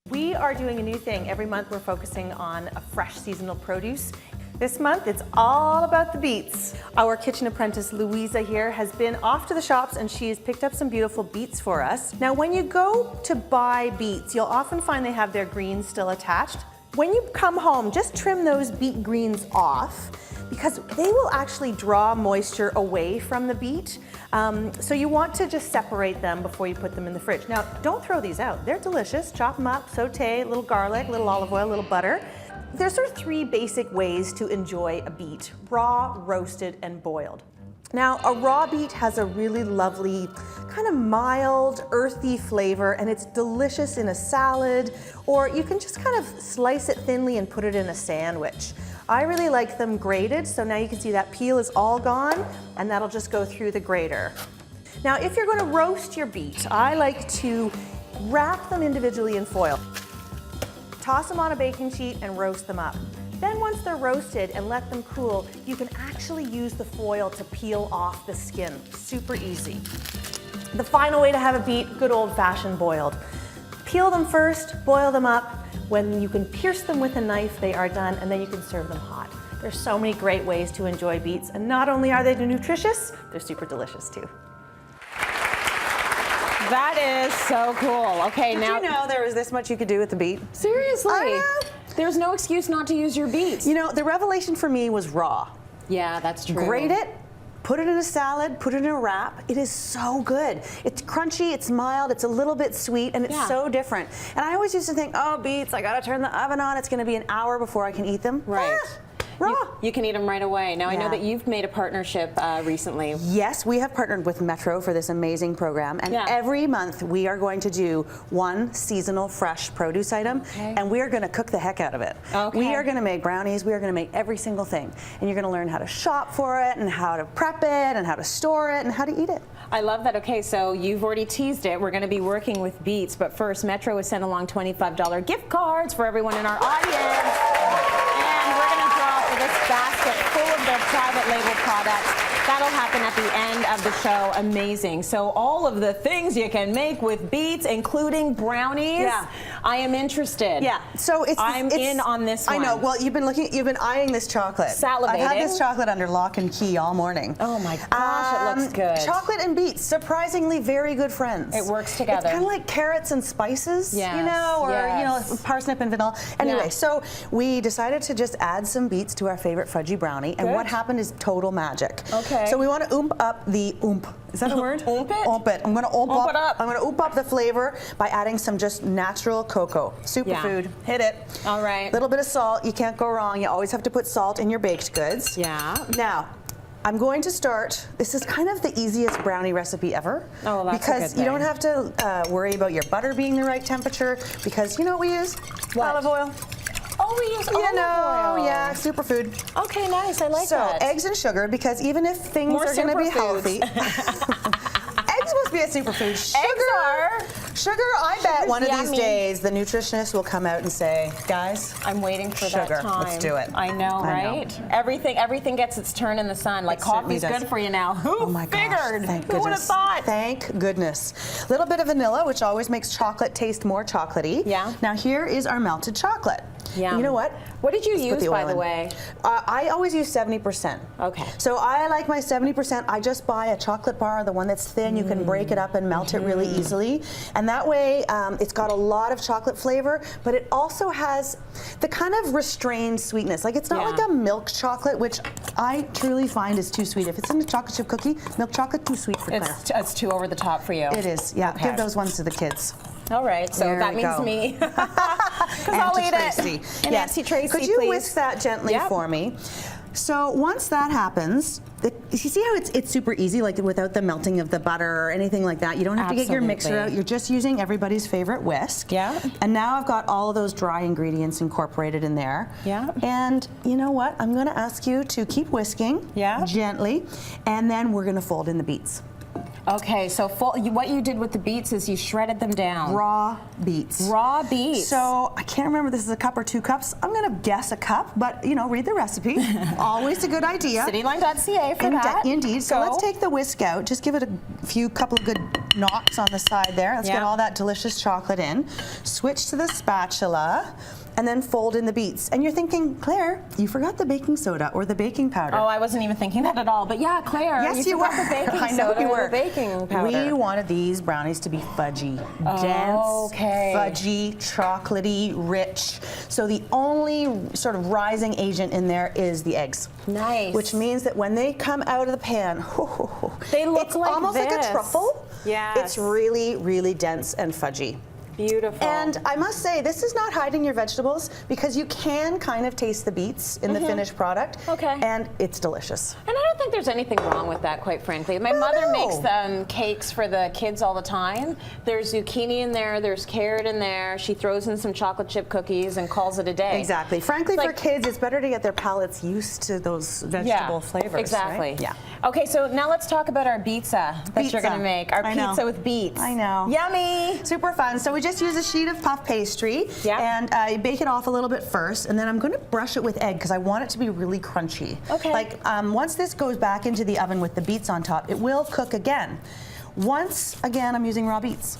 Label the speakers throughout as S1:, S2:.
S1: We are doing a new thing. Every month we're focusing on a fresh seasonal produce. This month it's all about the beets. Our kitchen apprentice Louisa here has been off to the shops and she's picked up some beautiful beets for us. Now when you go to buy beets, you'll often find they have their greens still attached. When you come home, just trim those beet greens off because they will actually draw moisture away from the beet. So you want to just separate them before you put them in the fridge. Now, don't throw these out. They're delicious. Chop them up, saute, a little garlic, a little olive oil, a little butter. There's sort of three basic ways to enjoy a beet: raw, roasted, and boiled. Now, a raw beet has a really lovely, kind of mild, earthy flavor, and it's delicious in a salad, or you can just kind of slice it thinly and put it in a sandwich. I really like them grated, so now you can see that peel is all gone, and that'll just go through the grater. Now, if you're going to roast your beet, I like to wrap them individually in foil. Toss them on a baking sheet and roast them up. Then once they're roasted and let them cool, you can actually use the foil to peel off the skin. Super easy. The final way to have a beet, good old-fashioned boiled. Peel them first, boil them up. When you can pierce them with a knife, they are done, and then you can serve them hot. There's so many great ways to enjoy beets, and not only are they nutritious, they're super delicious too.
S2: That is so cool. Okay,
S1: Did
S2: now
S1: you know there was this much you could do with the beet?
S2: seriously,
S1: I know.
S2: there's no excuse not to use your beets.
S1: You know, the revelation for me was raw.
S2: Yeah, that's true.
S1: Grate it, put it in a salad, put it in a wrap. It is so good. It's crunchy, it's mild, it's a little bit sweet, and it's so different. And I always used to think, oh, beets, I gotta turn the oven on. It's gonna be an hour before I can eat them.
S2: Right.
S1: Raw.
S2: You can eat them right away. Now I know that you've made a partnership recently.
S1: Yes, we have partnered with Metro for this amazing program, and every month we are going to do one seasonal fresh produce item, and we are going to cook the heck out of it. We are going to make brownies, we are going to make every single thing, and you're going to learn how to shop for it, and how to prep it, and how to store it, and how to eat it.
S2: I love that. Okay, so you've already teased it. We're going to be working with Beets, but first Metro has sent along $25 gift cards for everyone in our audience, and we're going to draw for this basket full of their private label products. That'll happen at the end of the show. Amazing. So all of the things you can make with beets, including brownies. Yeah. I am interested.
S1: Yeah. So
S2: I'm in on this one.
S1: I know. Well, you've been eyeing this chocolate.
S2: Salivating.
S1: I've had this chocolate under lock and key all morning.
S2: Oh my gosh, it looks good.
S1: Chocolate and beets, surprisingly very good friends.
S2: It works together.
S1: It's kind of like carrots and spices, you know, or you know, parsnip and vanilla. Anyway, so we decided to just add some beets to our favorite fudgy brownie, and what happened is total magic. Okay. So we want to oomp up the Is that a word?
S2: Oomp it?
S1: Oomp it. I'm going to oomp up. I'm going to oomp up the flavor by adding some just natural cocoa. Superfood. Hit it.
S2: All right.
S1: A little bit of salt. You can't go wrong. You always have to put salt in your baked goods.
S2: Yeah.
S1: Now, I'm going to start. This is kind of the easiest brownie recipe ever.
S2: Oh, that's
S1: because you don't have to worry about your butter being the right temperature. Because you know what we use? Olive oil.
S2: Oh, we use olive oil.
S1: Yeah, superfood.
S2: Okay, nice. I like that.
S1: So eggs and sugar, because even if things are going to be healthy, eggs must be a superfood. Sugar, I bet one of these days the nutritionist will come out and say, guys,
S2: I'm waiting for that time.
S1: Let's do it.
S2: I know, right? Everything gets its turn in the sun. Like coffee's good for you now. Who figured? Who would have thought?
S1: Thank goodness. A little bit of vanilla, which always makes chocolate taste more chocolatey. Yeah. Now here is our melted chocolate. Yeah. You know what?
S2: What did you use, by the way?
S1: I always use 70%.
S2: Okay.
S1: So I like my 70%. I just buy a chocolate bar, the one that's thin. You can break it up and melt it really easily. And that way, it's got a lot of chocolate flavor, but it also has the kind of restrained sweetness. Like, it's not like a milk chocolate, which I truly find is too sweet. If it's in a chocolate chip cookie, milk chocolate, too sweet for Claire.
S2: It's too over the top for you.
S1: It is, yeah. Okay. Give those ones to the kids.
S2: All right, so that means me. Because I'll eat it. And Auntie Tracy,
S1: could you whisk that gently for me? So once that happens, you see how it's super easy, like without the melting of the butter or anything like that. You don't have to get your mixer out. You're just using everybody's favorite whisk. Yeah. And now I've got all of those dry ingredients incorporated in there. Yeah. And you know what? I'm going to ask you to keep whisking gently, and then we're going to fold in the beets.
S2: Okay, so what you did with the beets is you shredded them down.
S3: Raw beets.
S2: Raw beets.
S3: So I can't remember this is a cup or 2 cups. I'm gonna guess a cup, but you know, read the recipe. Always a good idea.
S2: Cityline.ca for that.
S3: Indeed. So
S2: Go.
S3: let's take the whisk out. Just give it a couple of good knocks on the side there. Let's get all that delicious chocolate in. Switch to the spatula. And then fold in the beets. And you're thinking, Claire, you forgot the baking soda or the baking powder.
S2: Oh, I wasn't even thinking that at all. But yeah, Claire,
S3: yes,
S2: you
S3: were.
S2: forgot the baking
S3: I know
S2: soda
S3: you were.
S2: or the baking powder.
S3: We wanted these brownies to be fudgy, dense, fudgy, chocolatey, rich. So the only sort of rising agent in there is the eggs.
S2: Nice.
S3: Which means that when they come out of the pan,
S2: they look
S3: it's
S2: like
S3: almost like a truffle.
S2: Yes.
S3: It's really, really dense and fudgy.
S2: Beautiful.
S3: And I must say, this is not hiding your vegetables because you can kind of taste the beets in the finished product.
S2: Okay.
S3: And it's delicious.
S2: And I don't think there's anything wrong with that, quite frankly. My mother makes cakes for the kids all the time. There's zucchini in there, there's carrot in there. She throws in some chocolate chip cookies and calls it a day.
S3: Exactly. Frankly, for kids, it's better to get their palates used to those vegetable flavors.
S2: Exactly.
S3: Right? Yeah.
S2: Okay, so now let's talk about our pizza that you're going to make. Our pizza with beets.
S3: I know.
S2: Yummy.
S3: Super fun. So we just use a sheet of puff pastry and you bake it off a little bit first, and then I'm going to brush it with egg because I want it to be really crunchy.
S2: Okay.
S3: Like once this goes back into the oven with the beets on top, it will cook again. Once again, I'm using raw beets.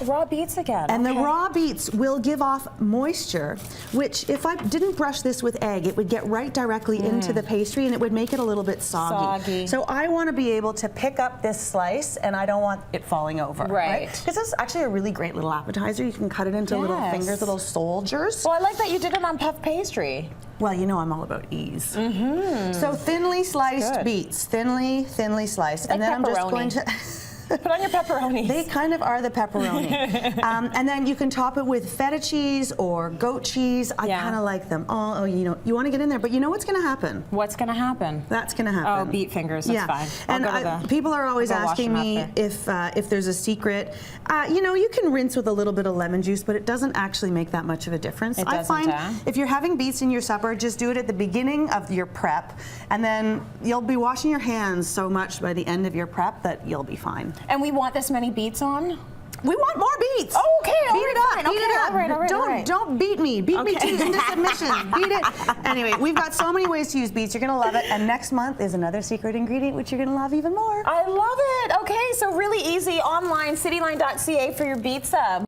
S2: Raw beets again.
S3: And the raw beets will give off moisture, which if I didn't brush this with egg, it would get right directly into the pastry and it would make it a little bit soggy. So I want to be able to pick up this slice and I don't want it falling over. Right. Because this is actually a really great little appetizer. You can cut it into little fingers, little soldiers.
S2: Well, I like that you did it on puff pastry.
S3: Well, you know I'm all about ease. So thinly sliced beets, thinly sliced.
S2: Like
S3: and then I'm just going to...
S2: Put on your pepperonis.
S3: They kind of are the pepperoni. And then you can top it with feta cheese or goat cheese. I kind of like them. Oh, you know, you want to get in there, but you know what's going to happen?
S2: What's going to happen?
S3: That's going to happen.
S2: Oh, beet fingers, that's fine.
S3: And people are always asking me if there's a secret. You know, you can rinse with a little bit of lemon juice, but it doesn't actually make that much of a difference. I find if you're having beets in your supper, just do it at the beginning of your prep, and then you'll be washing your hands so much by the end of your prep that you'll be fine.
S2: And we want this many beets on?
S3: We want more beets.
S2: Oh, okay.
S3: Beat it up. Beat it up.
S2: All right.
S3: Don't beat me. Beat me into submission. Beat it. Anyway, we've got so many ways to use beets. You're going to love it. And next month is another secret ingredient, which you're going to love even more.
S2: I love it. Okay, so really easy online, cityline.ca for your pizza.